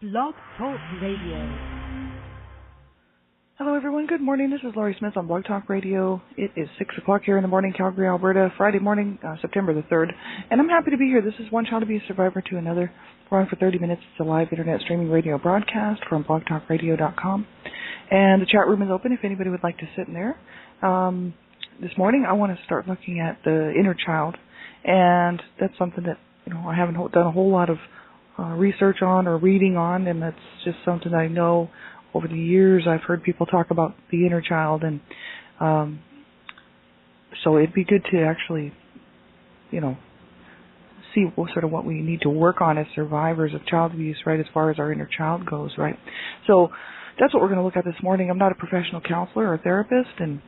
Blog Talk Radio. Hello, everyone. Good morning. This is Laurie Smith on Blog Talk Radio. It is 6 o'clock here in the morning, Calgary, Alberta, Friday morning, September the 3rd. And I'm happy to be here. This is One Child to Be a Survivor to Another. We're on for 30 minutes. It's a live internet streaming radio broadcast from blogtalkradio.com. And the chat room is open if anybody would like to sit in there. This morning, I want to start looking at the inner child. And that's something that, I haven't done a whole lot of research on or reading on, and that's just something that I know over the years I've heard people talk about the inner child, and so it'd be good to actually, see what we need to work on as survivors of child abuse, right, as far as our inner child goes, right? So that's what we're going to look at this morning. I'm not a professional counselor or therapist, and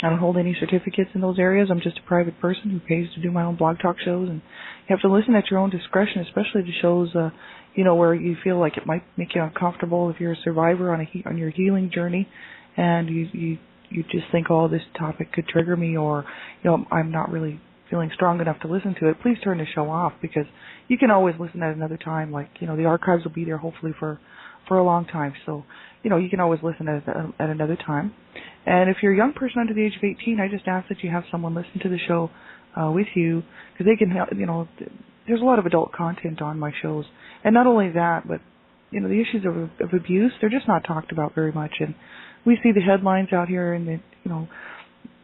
I don't hold any certificates in those areas. I'm just a private person who pays to do my own blog talk shows, and you have to listen at your own discretion, especially to shows, where you feel like it might make you uncomfortable if you're a survivor on your healing journey, and you just think, oh, this topic could trigger me, or I'm not really feeling strong enough to listen to it. Please turn the show off, because you can always listen at another time. The archives will be there hopefully for a long time, so you can always listen at another time. And if you're a young person under the age of 18, I just ask that you have someone listen to the show with you, because they can help. There's a lot of adult content on my shows, and not only that, but the issues of abuse, they're just not talked about very much. And we see the headlines out here, and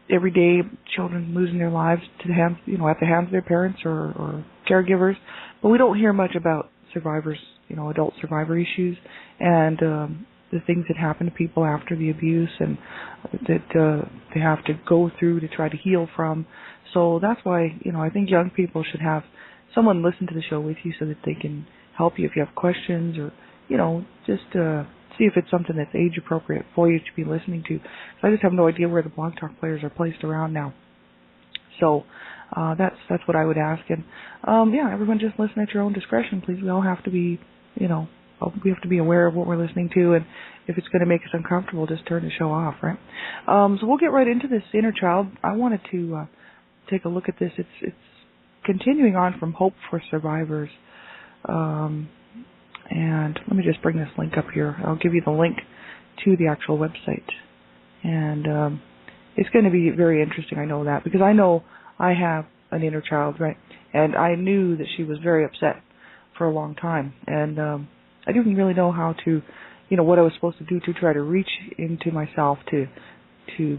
every day children losing their lives to the hands, at the hands of their parents or caregivers, but we don't hear much about survivors, adult survivor issues, and the things that happen to people after the abuse, and that they have to go through to try to heal from. So that's why, I think young people should have someone listen to the show with you so that they can help you if you have questions, or, just see if it's something that's age appropriate for you to be listening to. So I just have no idea where the Blog Talk players are placed around now. So that's what I would ask. And, everyone just listen at your own discretion, please. We all have to be, we have to be aware of what we're listening to, and if it's going to make us uncomfortable, just turn the show off, right? So we'll get right into this inner child. I wanted to take a look at this. It's continuing on from Hope for Survivors. And let me just bring this link up here. I'll give you the link to the actual website. And it's going to be very interesting, I know that, because I know I have an inner child, right? And I knew that she was very upset for a long time. And I didn't really know how to, what I was supposed to do to try to reach into myself to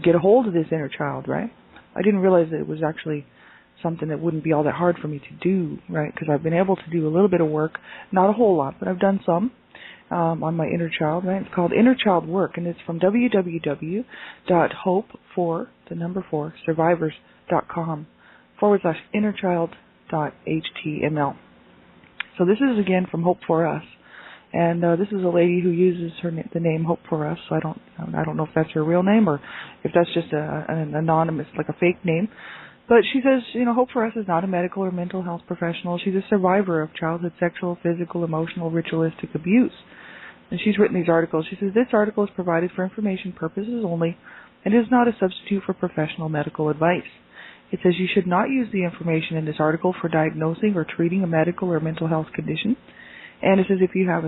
get a hold of this inner child, right? I didn't realize that it was actually something that wouldn't be all that hard for me to do, right? Because I've been able to do a little bit of work, not a whole lot, but I've done some on my inner child, right? It's called Inner Child Work, and it's from www.hopefor.survivors.com/innerchild.html. So this is again from Hope for Us, and this is a lady who uses the name Hope for Us. So I don't know if that's her real name or if that's just an anonymous, like a fake name. But she says, Hope for Us is not a medical or mental health professional. She's a survivor of childhood sexual, physical, emotional, ritualistic abuse. And she's written these articles. She says, this article is provided for information purposes only and is not a substitute for professional medical advice. It says you should not use the information in this article for diagnosing or treating a medical or mental health condition. And it says if you have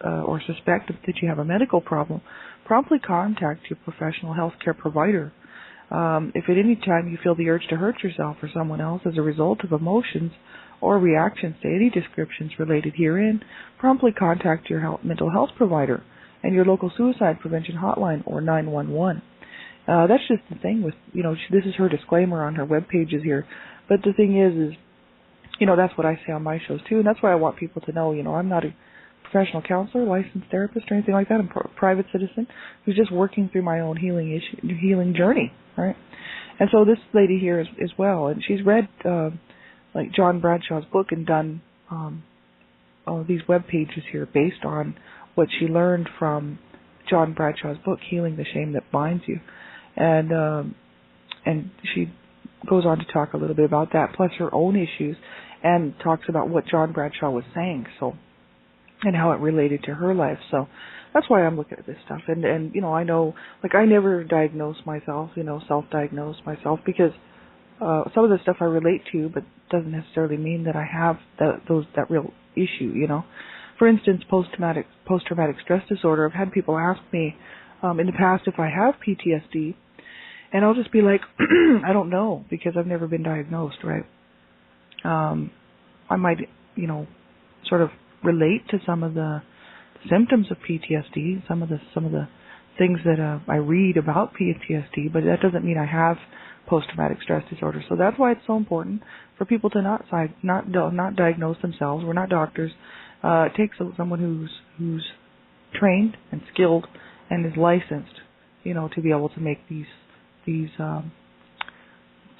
or suspect that you have a medical problem, promptly contact your professional health care provider. If at any time you feel the urge to hurt yourself or someone else as a result of emotions or reactions to any descriptions related herein, promptly contact your mental health provider and your local suicide prevention hotline or 911. That's just the thing with, this is her disclaimer on her web pages here. But the thing is, that's what I say on my shows too, and that's why I want people to know, I'm not a professional counselor, licensed therapist, or anything like that. I'm a private citizen who's just working through my own healing journey, right? And so this lady here is as well, and she's read like John Bradshaw's book and done all these web pages here based on what she learned from John Bradshaw's book, Healing the Shame That Binds You, and she goes on to talk a little bit about that, plus her own issues, and talks about what John Bradshaw was saying, and how it related to her life. So that's why I'm looking at this stuff. And I know, I never diagnose myself, self-diagnose myself, because some of the stuff I relate to, but doesn't necessarily mean that I have that real issue, For instance, post-traumatic stress disorder. I've had people ask me in the past if I have PTSD, and I'll just be like, I don't know, because I've never been diagnosed, right? I might, sort of relate to some of the symptoms of PTSD, some of the things that I read about PTSD, but that doesn't mean I have post-traumatic stress disorder. So that's why it's so important for people to not diagnose themselves. We're not doctors. It takes someone who's trained and skilled and is licensed, to be able to make these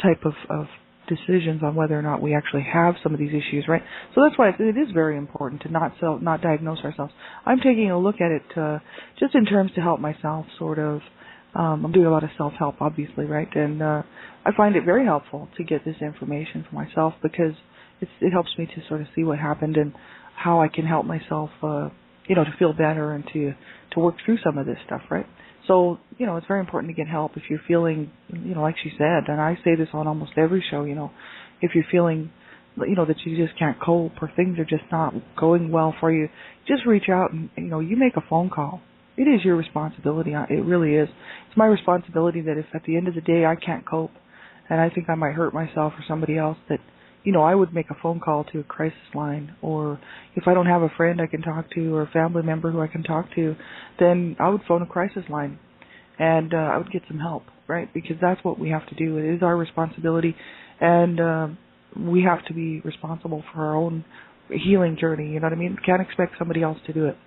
type of decisions on whether or not we actually have some of these issues, right? So that's why it is very important to not diagnose ourselves. I'm taking a look at it just in terms to help myself, sort of. I'm doing a lot of self-help, obviously, right? And I find it very helpful to get this information for myself because it helps me to sort of see what happened and how I can help myself, to feel better and to work through some of this stuff, right? So, it's very important to get help if you're feeling, like she said, and I say this on almost every show, if you're feeling, that you just can't cope or things are just not going well for you, just reach out and, you make a phone call. It is your responsibility. It really is. It's my responsibility that if at the end of the day I can't cope and I think I might hurt myself or somebody else, that, I would make a phone call to a crisis line, or if I don't have a friend I can talk to or a family member who I can talk to, then I would phone a crisis line and I would get some help, right? Because that's what we have to do. It is our responsibility, and we have to be responsible for our own healing journey, you know what I mean? We can't expect somebody else to do it.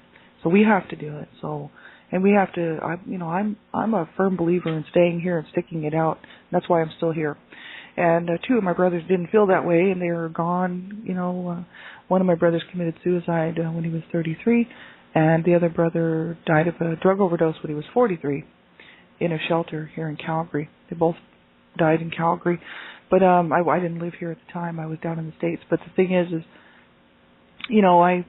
So we have to do it. And we have to, I'm a firm believer in staying here and sticking it out. That's why I'm still here. And two of my brothers didn't feel that way, and they were gone. One of my brothers committed suicide when he was 33, and the other brother died of a drug overdose when he was 43 in a shelter here in Calgary. They both died in Calgary. But I didn't live here at the time. I was down in the States. But the thing is I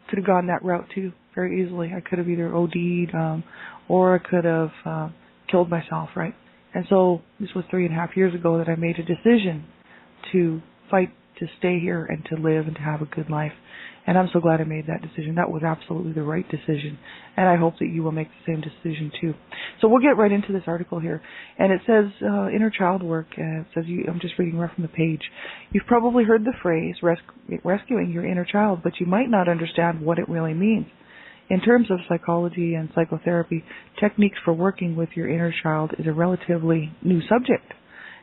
could have gone that route too very easily. I could have either OD'd or I could have killed myself, right? And so this was 3.5 years ago that I made a decision to fight to stay here and to live and to have a good life. And I'm so glad I made that decision. That was absolutely the right decision. And I hope that you will make the same decision too. So we'll get right into this article here. And it says inner child work. It says, I'm just reading right from the page. You've probably heard the phrase rescuing your inner child, but you might not understand what it really means. In terms of psychology and psychotherapy, techniques for working with your inner child is a relatively new subject.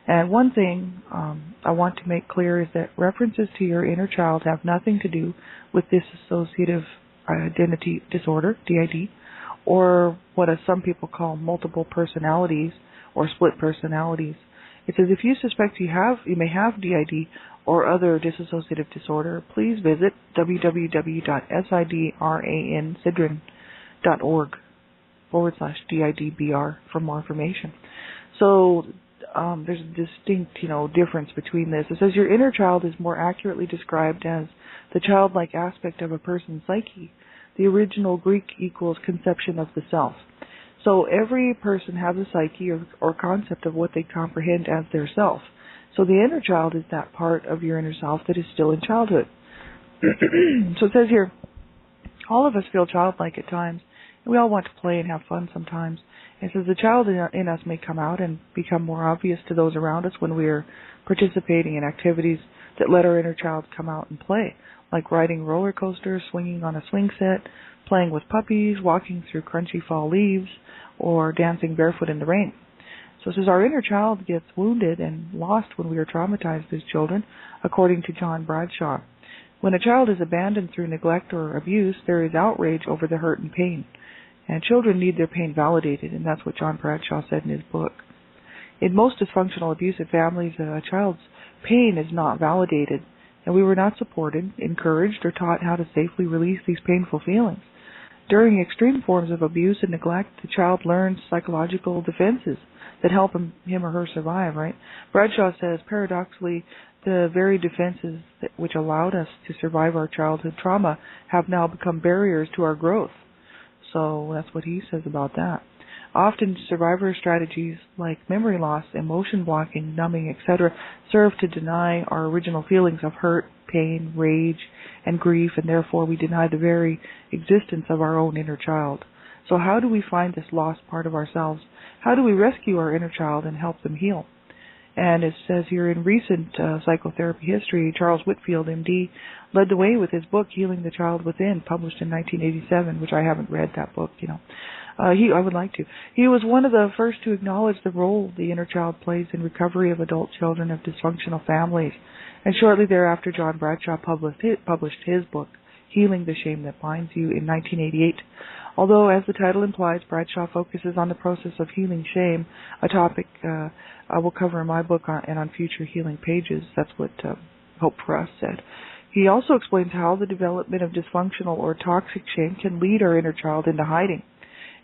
And one thing I want to make clear is that references to your inner child have nothing to do with dissociative identity disorder, DID, or what some people call multiple personalities or split personalities. It says if you suspect you may have DID or other dissociative disorder, please visit www.sidransidbr.org/DIDBR for more information. So there's a distinct, difference between this. It says your inner child is more accurately described as the childlike aspect of a person's psyche. The original Greek equals conception of the self. So every person has a psyche or concept of what they comprehend as their self. So the inner child is that part of your inner self that is still in childhood. So it says here, all of us feel childlike at times, and we all want to play and have fun sometimes. It says the child in us may come out and become more obvious to those around us when we are participating in activities that let our inner child come out and play, like riding roller coasters, swinging on a swing set, playing with puppies, walking through crunchy fall leaves, or dancing barefoot in the rain. So it says our inner child gets wounded and lost when we are traumatized as children, according to John Bradshaw. When a child is abandoned through neglect or abuse, there is outrage over the hurt and pain. And children need their pain validated, and that's what John Bradshaw said in his book. In most dysfunctional abusive families, a child's pain is not validated, and we were not supported, encouraged, or taught how to safely release these painful feelings. During extreme forms of abuse and neglect, the child learns psychological defenses that help him or her survive, right? Bradshaw says, paradoxically, the very defenses which allowed us to survive our childhood trauma have now become barriers to our growth. So that's what he says about that. Often survivor strategies like memory loss, emotion blocking, numbing, etc. serve to deny our original feelings of hurt pain, rage, and grief, and therefore we deny the very existence of our own inner child. So how do we find this lost part of ourselves? How do we rescue our inner child and help them heal? And it says here, in recent psychotherapy history, Charles Whitfield, MD, led the way with his book, Healing the Child Within, published in 1987, which I haven't read that book, I would like to. He was one of the first to acknowledge the role the inner child plays in recovery of adult children of dysfunctional families. And shortly thereafter, John Bradshaw published his book, Healing the Shame That Binds You, in 1988. Although, as the title implies, Bradshaw focuses on the process of healing shame, a topic I will cover in my book and on future healing pages. That's what Hope for Us said. He also explains how the development of dysfunctional or toxic shame can lead our inner child into hiding.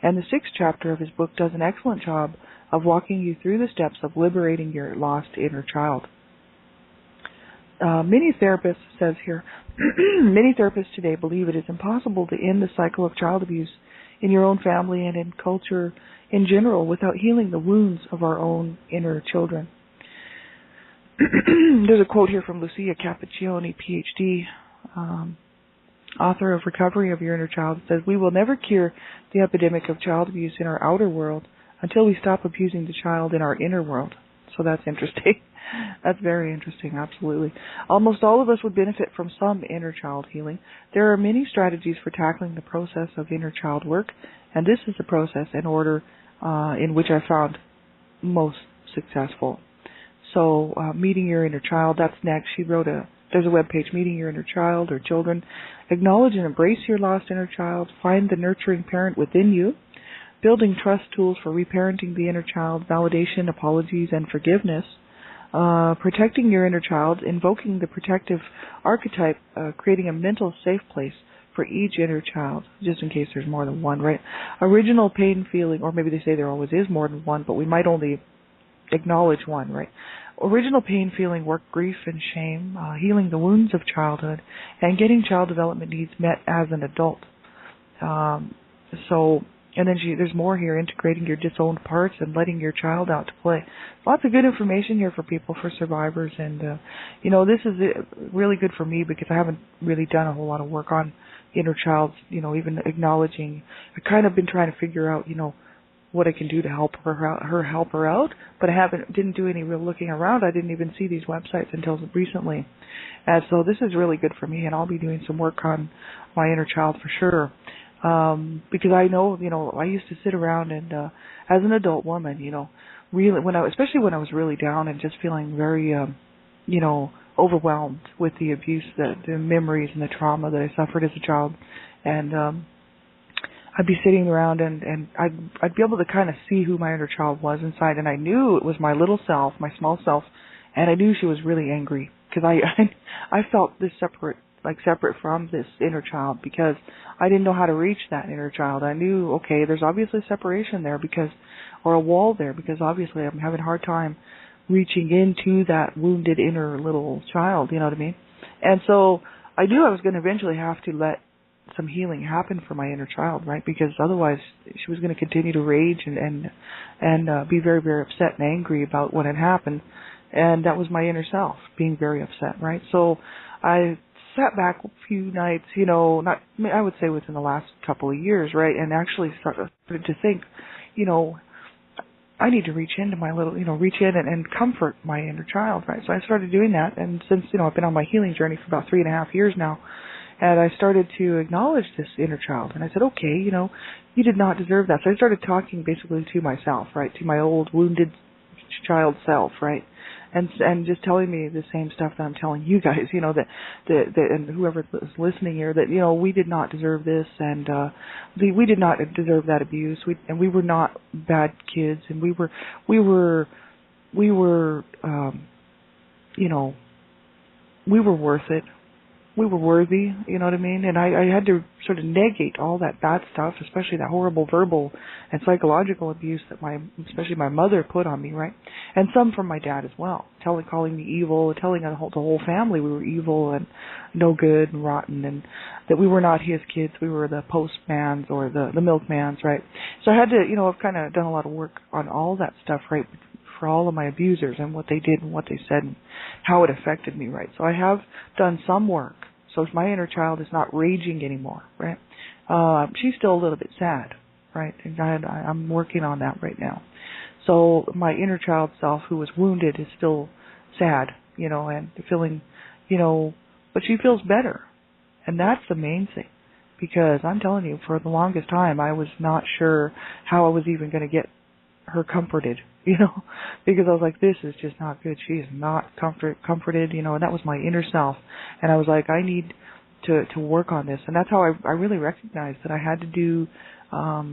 And the 6th chapter of his book does an excellent job of walking you through the steps of liberating your lost inner child. Many therapists, says here, many therapists today believe it is impossible to end the cycle of child abuse in your own family and in culture in general without healing the wounds of our own inner children. There's a quote here from Lucia Cappuccioni, PhD, author of Recovery of Your Inner Child. It says, "We will never cure the epidemic of child abuse in our outer world until we stop abusing the child in our inner world." So that's interesting. That's very interesting, absolutely. Almost all of us would benefit from some inner child healing. There are many strategies for tackling the process of inner child work, and this is the process and order in which I found most successful. So, meeting your inner child, that's next. There's a webpage, Meeting Your Inner Child or Children. Acknowledge and embrace your lost inner child. Find the nurturing parent within you. Building trust tools for reparenting the inner child. Validation, apologies, and forgiveness. Protecting your inner child. Invoking the protective archetype. Creating a mental safe place for each inner child, just in case there's more than one, right? Original pain feeling, or maybe they say there always is more than one, but we might only acknowledge one, right? Original pain feeling, work grief and shame, healing the wounds of childhood, and getting child development needs met as an adult. And then there's more here, integrating your disowned parts and letting your child out to play. Lots of good information here for people, for survivors, and this is really good for me because I haven't really done a whole lot of work on inner child, even acknowledging. I've kind of been trying to figure out, what I can do to help her out, but I didn't do any real looking around. I didn't even see these websites until recently. And so this is really good for me, and I'll be doing some work on my inner child for sure. Because I know, I used to sit around and, as an adult woman, really, especially when I was really down and just feeling very, overwhelmed with the abuse, the memories and the trauma that I suffered as a child. And, I'd be sitting around and I'd be able to kind of see who my inner child was inside, and I knew it was my little self, my small self, and I knew she was really angry because I felt this separate from this inner child because I didn't know how to reach that inner child. I knew, okay, there's obviously separation there or a wall there because obviously I'm having a hard time reaching into that wounded inner little child, you know what I mean? And so I knew I was going to eventually have to let some healing happen for my inner child, right? Because otherwise she was going to continue to rage and be very, very upset and angry about what had happened. And that was my inner self being very upset, right? So I sat back a few nights, I would say within the last couple of years, right? And actually started to think, I need to reach into my little, reach in and comfort my inner child, right? So I started doing that. And since, I've been on my healing journey for about 3.5 years now, and I started to acknowledge this inner child. And I said, okay, you did not deserve that. So I started talking basically to myself, right, to my old wounded child self, right, and just telling me the same stuff that I'm telling you guys, that and whoever is listening here, that, we did not deserve this, and we did not deserve that abuse. We were not bad kids, and we were we were worth it. We were worthy, you know what I mean? And I had to sort of negate all that bad stuff, especially that horrible verbal and psychological abuse that especially my mother put on me, right? And some from my dad as well, calling me evil, telling the whole family we were evil and no good and rotten, and that we were not his kids, we were the postmans or the milkmans, right? So I had to, I've kind of done a lot of work on all that stuff, right, for all of my abusers and what they did and what they said and how it affected me, right? So I have done some work. So my inner child is not raging anymore, right? She's still a little bit sad, right? And I'm working on that right now. So my inner child self who was wounded is still sad, and feeling, but she feels better. And that's the main thing. Because I'm telling you, for the longest time, I was not sure how I was even going to get her comforted, because I was like, this is just not good. She is not comforted, and that was my inner self. And I was like, I need to work on this. And that's how I really recognized that I had to do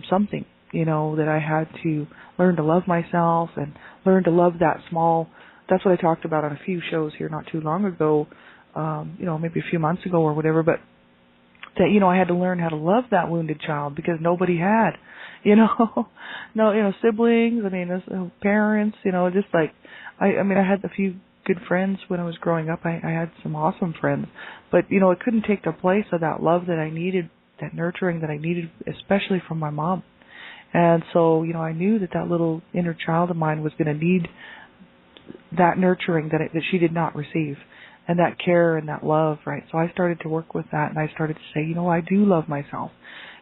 something, that I had to learn to love myself and learn to love that small. That's what I talked about on a few shows here not too long ago, maybe a few months ago or whatever, but that, I had to learn how to love that wounded child because nobody had, no, siblings, parents, just like, I had a few good friends when I was growing up. I had some awesome friends, but, it couldn't take the place of that love that I needed, that nurturing that I needed, especially from my mom. And so, I knew that little inner child of mine was going to need that nurturing that she did not receive. And that care and that love, right? So I started to work with that, and I started to say, I do love myself,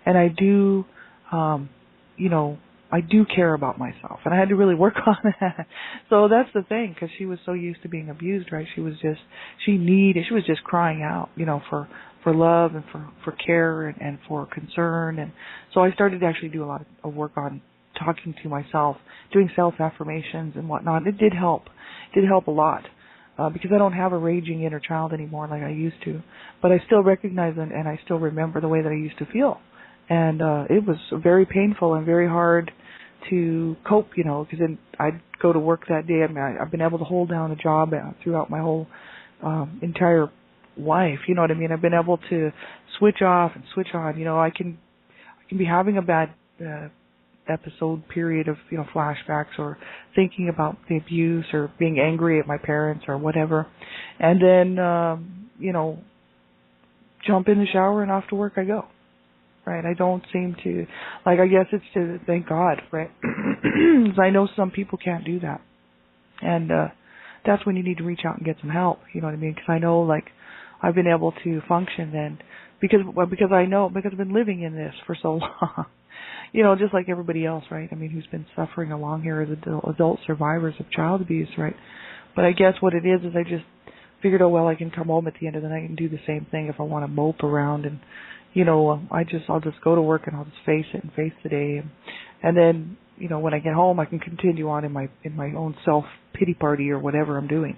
and I do, I do care about myself, and I had to really work on that. So that's the thing, because she was so used to being abused, right? She was just crying out, for love and for care and for concern, and so I started to actually do a lot of work on talking to myself, doing self-affirmations and whatnot. It did help. It did help a lot. Because I don't have a raging inner child anymore like I used to. But I still recognize and I still remember the way that I used to feel. And it was very painful and very hard to cope, because then I'd go to work that day. I've been able to hold down a job throughout my whole entire life, you know what I mean? I've been able to switch off and switch on. I can be having a bad episode period of flashbacks or thinking about the abuse or being angry at my parents or whatever, and then jump in the shower and off to work I go, right? I don't seem to, I guess it's to thank God, right? Because I know some people can't do that, and that's when you need to reach out and get some help, you know what I mean? Because I know I've been able to function then because I've been living in this for so long. Just like everybody else, right? Who's been suffering along here as adult survivors of child abuse, right? But I guess what it is I just figured, I can come home at the end of the night and do the same thing if I want to mope around, and I'll just go to work and I'll just face it and face the day, and then when I get home I can continue on in my own self pity party or whatever I'm doing.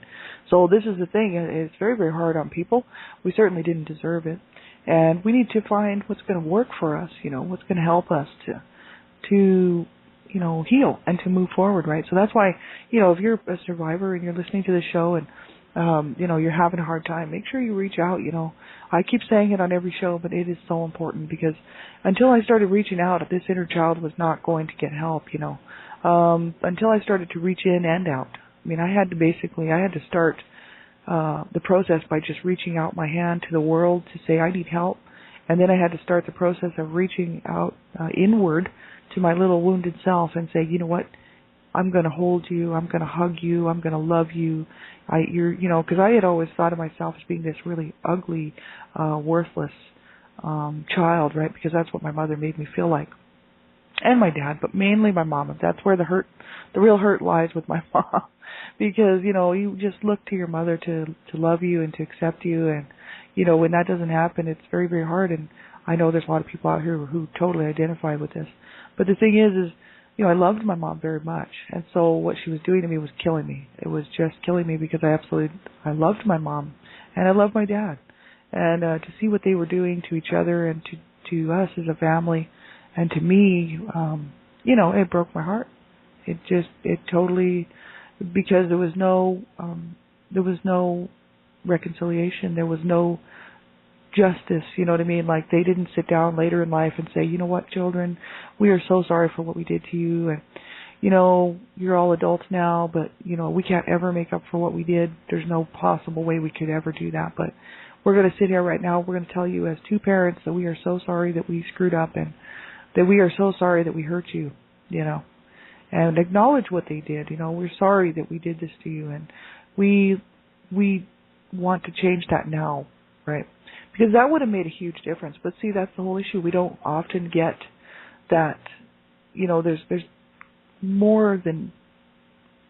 So this is the thing; it's very, very hard on people. We certainly didn't deserve it. And we need to find what's going to work for us, what's going to help us to heal and to move forward, right? So that's why, if you're a survivor and you're listening to the show and, you're having a hard time, make sure you reach out, I keep saying it on every show, but it is so important because until I started reaching out, this inner child was not going to get help, until I started to reach in and out. I had to start the process by just reaching out my hand to the world to say I need help, and then I had to start the process of reaching out inward to my little wounded self and say, you know what, I'm going to hold you, I'm going to hug you, I'm going to love you. Because I had always thought of myself as being this really ugly, worthless child, right? Because that's what my mother made me feel like, and my dad, but mainly my mom. That's where the real hurt lies with my mom. Because, you just look to your mother to love you and to accept you. And, when that doesn't happen, it's very, very hard. And I know there's a lot of people out here who totally identify with this. But the thing is, I loved my mom very much. And so what she was doing to me was killing me. It was just killing me because I loved my mom and I loved my dad. And to see what they were doing to each other and to us as a family and to me, it broke my heart. It totally, because there was no reconciliation, there was no justice, you know what I mean? They didn't sit down later in life and say, you know what, children, we are so sorry for what we did to you, and you're all adults now, but we can't ever make up for what we did. There's no possible way we could ever do that, but we're going to sit here right now, we're going to tell you as two parents that we are so sorry that we screwed up and that we are so sorry that we hurt you, and acknowledge what they did. We're sorry that we did this to you, and we want to change that now, right? Because that would have made a huge difference. But see, that's the whole issue. We don't often get that. There's more than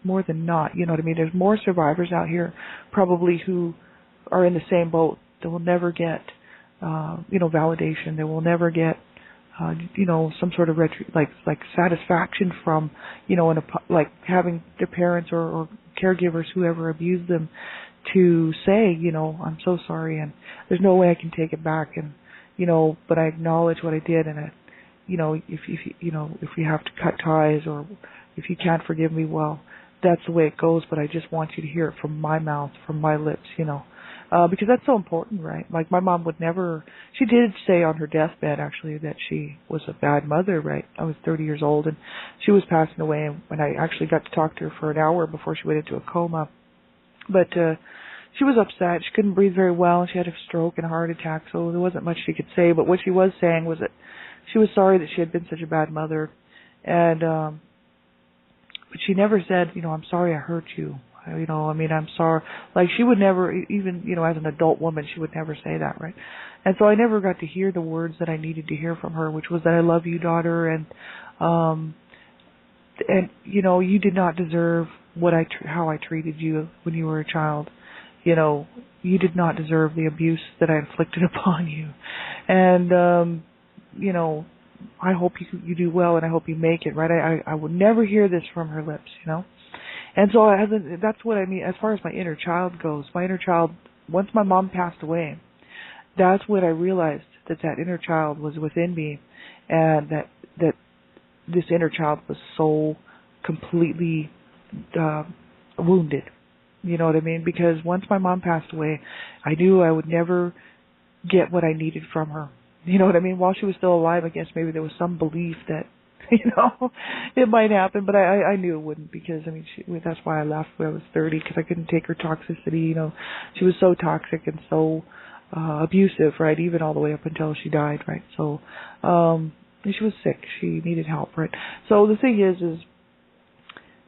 not. You know what I mean? There's more survivors out here probably who are in the same boat. They will never get validation. They will never get some sort of like satisfaction from like having their parents or caregivers, whoever abused them, to say, I'm so sorry, and there's no way I can take it back, and but I acknowledge what I did, and if you have to cut ties, or if you can't forgive me, well, that's the way it goes. But I just want you to hear it from my mouth, from my lips, because that's so important, right? Like my mom would never. She did say on her deathbed actually that she was a bad mother, right? I was 30 years old, and she was passing away, and when I actually got to talk to her for an hour before she went into a coma. But she was upset. She couldn't breathe very well, and she had a stroke and a heart attack, so there wasn't much she could say. But what she was saying was that she was sorry that she had been such a bad mother, and but she never said, I'm sorry I hurt you. I'm sorry. Like, she would never, even, as an adult woman, she would never say that, right? And so I never got to hear the words that I needed to hear from her, which was that I love you, daughter, and you did not deserve how I treated you when you were a child. You did not deserve the abuse that I inflicted upon you. And, I hope you do well, and I hope you make it, right? I would never hear this from her lips, And so that's what I mean as far as my inner child goes. My inner child, once my mom passed away, that's when I realized that inner child was within me, and that this inner child was so completely wounded. You know what I mean? Because once my mom passed away, I knew I would never get what I needed from her. You know what I mean? While she was still alive, I guess maybe there was some belief that, it might happen, but I knew it wouldn't, because, that's why I left when I was 30, because I couldn't take her toxicity. She was so toxic and so abusive, right, even all the way up until she died, right? So, and she was sick. She needed help, right? So the thing is,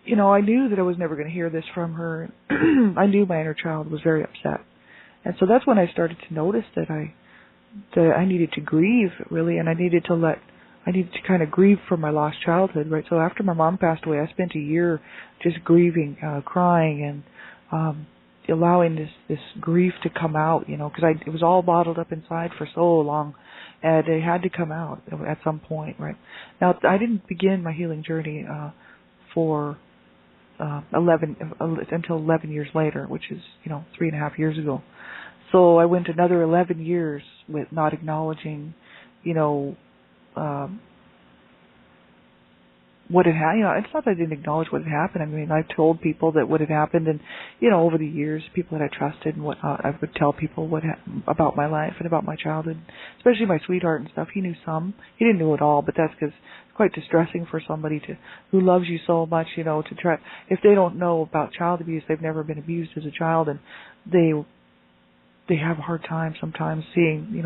I knew that I was never going to hear this from her. I knew my inner child was very upset. And so that's when I started to notice that I needed to grieve, really, and I needed to kind of grieve for my lost childhood, right? So after my mom passed away, I spent a year just grieving, crying, and allowing this grief to come out, because it was all bottled up inside for so long, and it had to come out at some point, right? Now, I didn't begin my healing journey for until 11 years later, which is 3.5 years ago. So I went another 11 years with not acknowledging, what had happened. It's not that I didn't acknowledge what had happened. I told people that what had happened, and over the years, people that I trusted and whatnot, I would tell people about my life and about my childhood, especially my sweetheart and stuff. He knew some. He didn't know it all, but that's because it's quite distressing for somebody who loves you so much, to try. If they don't know about child abuse, they've never been abused as a child, and they have a hard time sometimes seeing,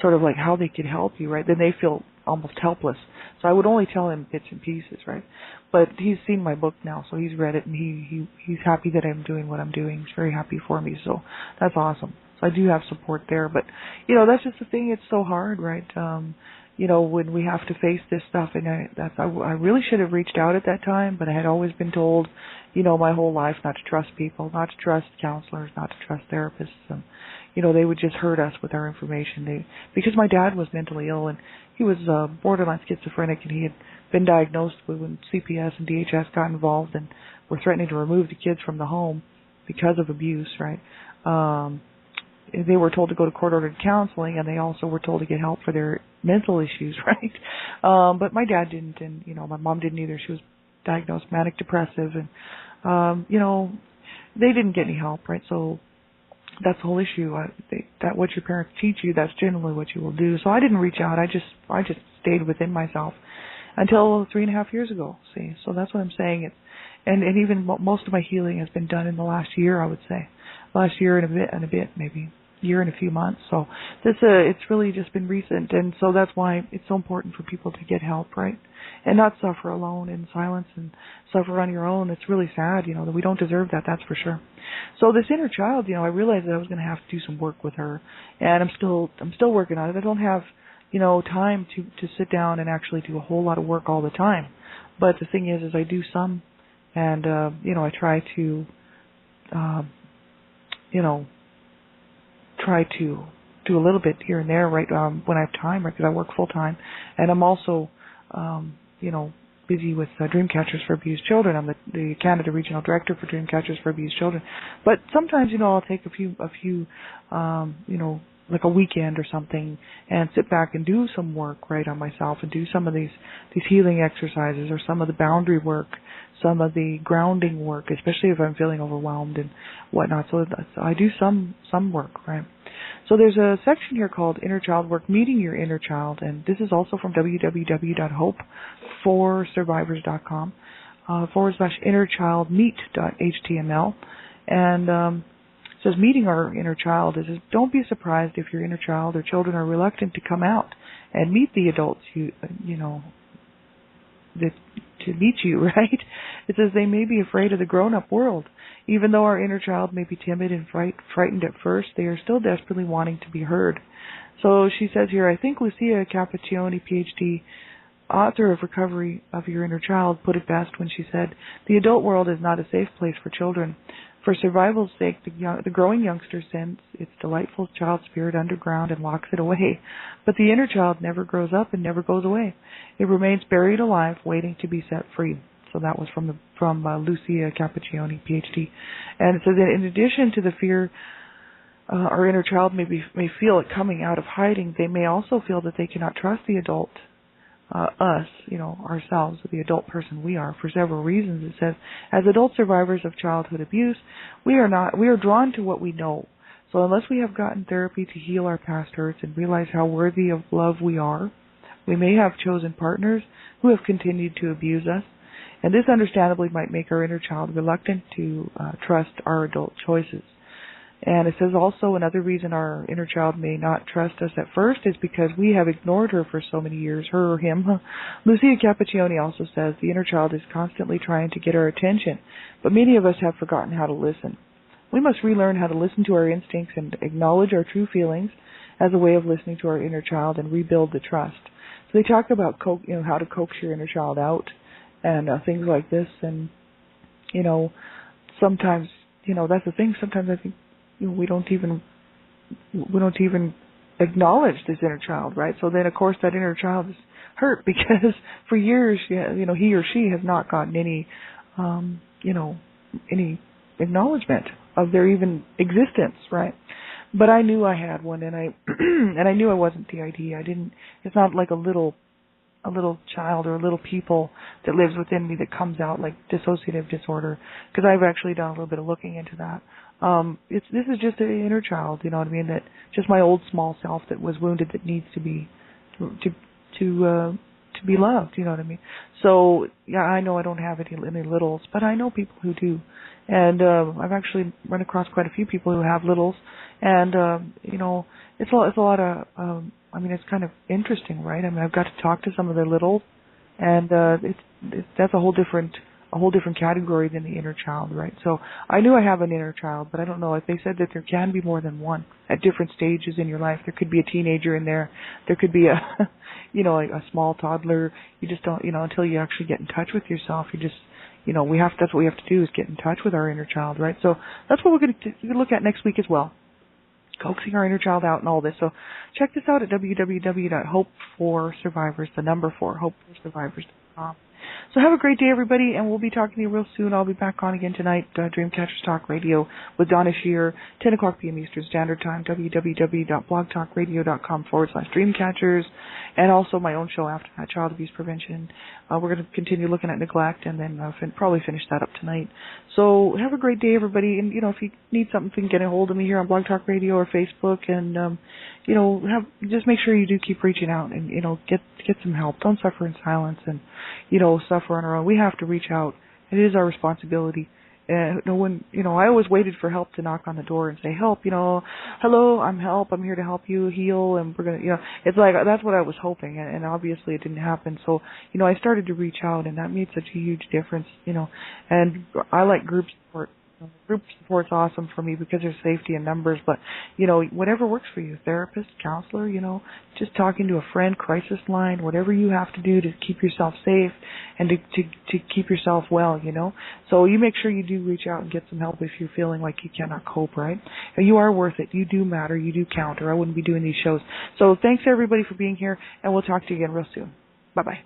sort of like how they could help you, right? Then they feel almost helpless. So I would only tell him bits and pieces, right? But he's seen my book now, so he's read it, and he's happy that I'm doing what I'm doing. He's very happy for me, so that's awesome. So I do have support there, but that's just the thing. It's so hard, right? When we have to face this stuff, and I really should have reached out at that time, but I had always been told, my whole life, not to trust people, not to trust counselors, not to trust therapists, and they would just hurt us with our information. Because my dad was mentally ill, and he was borderline schizophrenic, and he had been diagnosed when CPS and DHS got involved and were threatening to remove the kids from the home because of abuse, right? They were told to go to court-ordered counseling, and they also were told to get help for their mental issues, right? But my dad didn't, and, my mom didn't either. She was diagnosed manic depressive, and, they didn't get any help, right? So that's the whole issue. That what your parents teach you, that's generally what you will do. So I didn't reach out. I just stayed within myself until 3.5 years ago. See, so that's what I'm saying. And even most of my healing has been done in the last year, I would say, last year and a bit maybe. year and a few months. So it's really just been recent, and so that's why it's so important for people to get help, right? And not suffer alone in silence and suffer on your own. It's really sad, that we don't deserve that, that's for sure. So this inner child, I realized that I was going to have to do some work with her, and I'm still working on it. I don't have, time to sit down and actually do a whole lot of work all the time. But the thing is I do some, and I try to try to do a little bit here and there, right, when I have time, right, because I work full time, and I'm also, busy with Dreamcatchers for Abused Children. I'm the Canada Regional Director for Dreamcatchers for Abused Children. But sometimes, I'll take a few, like a weekend or something, and sit back and do some work, right, on myself, and do some of these healing exercises, or some of the boundary work, some of the grounding work, especially if I'm feeling overwhelmed and whatnot. So I do some work, right? So there's a section here called Inner Child Work, Meeting Your Inner Child, and this is also from www.hopeforsurvivors.com /innerchildmeet.html, and it says meeting our inner child. It says, don't be surprised if your inner child or children are reluctant to come out and meet the adults to meet you, right? It says they may be afraid of the grown-up world. Even though our inner child may be timid and frightened at first, they are still desperately wanting to be heard. So she says here, I think Lucia Capaccioni, PhD, author of Recovery of Your Inner Child, put it best when she said, the adult world is not a safe place for children. For survival's sake, the growing youngster sends its delightful child spirit underground and locks it away. But the inner child never grows up and never goes away. It remains buried alive, waiting to be set free. So that was from Lucia Capaccioni, PhD. And it says that in addition to the fear our inner child may feel it coming out of hiding, they may also feel that they cannot trust the adult, us, ourselves, the adult person we are, for several reasons. It says, as adult survivors of childhood abuse, we are drawn to what we know. So unless we have gotten therapy to heal our past hurts and realize how worthy of love we are, we may have chosen partners who have continued to abuse us. And this understandably might make our inner child reluctant to trust our adult choices. And it says also another reason our inner child may not trust us at first is because we have ignored her for so many years, her or him. Lucia Capaccioni also says the inner child is constantly trying to get our attention, but many of us have forgotten how to listen. We must relearn how to listen to our instincts and acknowledge our true feelings as a way of listening to our inner child and rebuild the trust. So they talk about how to coax your inner child out, and things like this, and sometimes that's the thing. Sometimes I think we don't even acknowledge this inner child, right? So then of course that inner child is hurt because for years he or she has not gotten any any acknowledgement of their even existence, right? But I knew I had one, and I and I knew I wasn't DID. It's not like a little child or a little people that lives within me that comes out like dissociative disorder, because I've actually done a little bit of looking into that. This is just an inner child, you know what I mean, that just my old small self that was wounded, that needs to be to be loved, you know what I mean. So yeah, I know I don't have any littles, but I know people who do, and I've actually run across quite a few people who have littles, and it's a lot of it's kind of interesting, right? I mean, I've got to talk to some of their littles, and that's a whole different category than the inner child, right? So I knew I have an inner child, but I don't know if they said that there can be more than one at different stages in your life. There could be a teenager in there. There could be a a small toddler. You just don't, until you actually get in touch with yourself. You just, that's what we have to do, is get in touch with our inner child, right? So that's what we're going to look at next week as well. Coaxing our inner child out and all this. So check this out at www.hopeforsurvivors, the number 4, hopeforsurvivors.com. So have a great day, everybody, and we'll be talking to you real soon. I'll be back on again tonight, Dreamcatchers Talk Radio with Donna Shear, 10 o'clock p.m. Eastern Standard Time, www.blogtalkradio.com/Dreamcatchers, and also my own show after that, Child Abuse Prevention. We're going to continue looking at neglect, and then probably finish that up tonight. So have a great day, everybody, and, if you need something, get a hold of me here on Blog Talk Radio or Facebook, and, just make sure you do keep reaching out and, get some help. Don't suffer in silence and, suffer on our own. We have to reach out. It is our responsibility. no one, I always waited for help to knock on the door and say, help, hello, I'm help, I'm here to help you heal, and we're going to, it's like, that's what I was hoping, and obviously it didn't happen. So, I started to reach out, and that made such a huge difference, and I like group support. Group support's awesome for me because there's safety in numbers, but whatever works for you, therapist, counselor, just talking to a friend, crisis line, whatever you have to do to keep yourself safe and to keep yourself well, So you make sure you do reach out and get some help if you're feeling like you cannot cope, right? And you are worth it. You do matter. You do count, or I wouldn't be doing these shows. So thanks everybody for being here, and we'll talk to you again real soon. Bye-bye.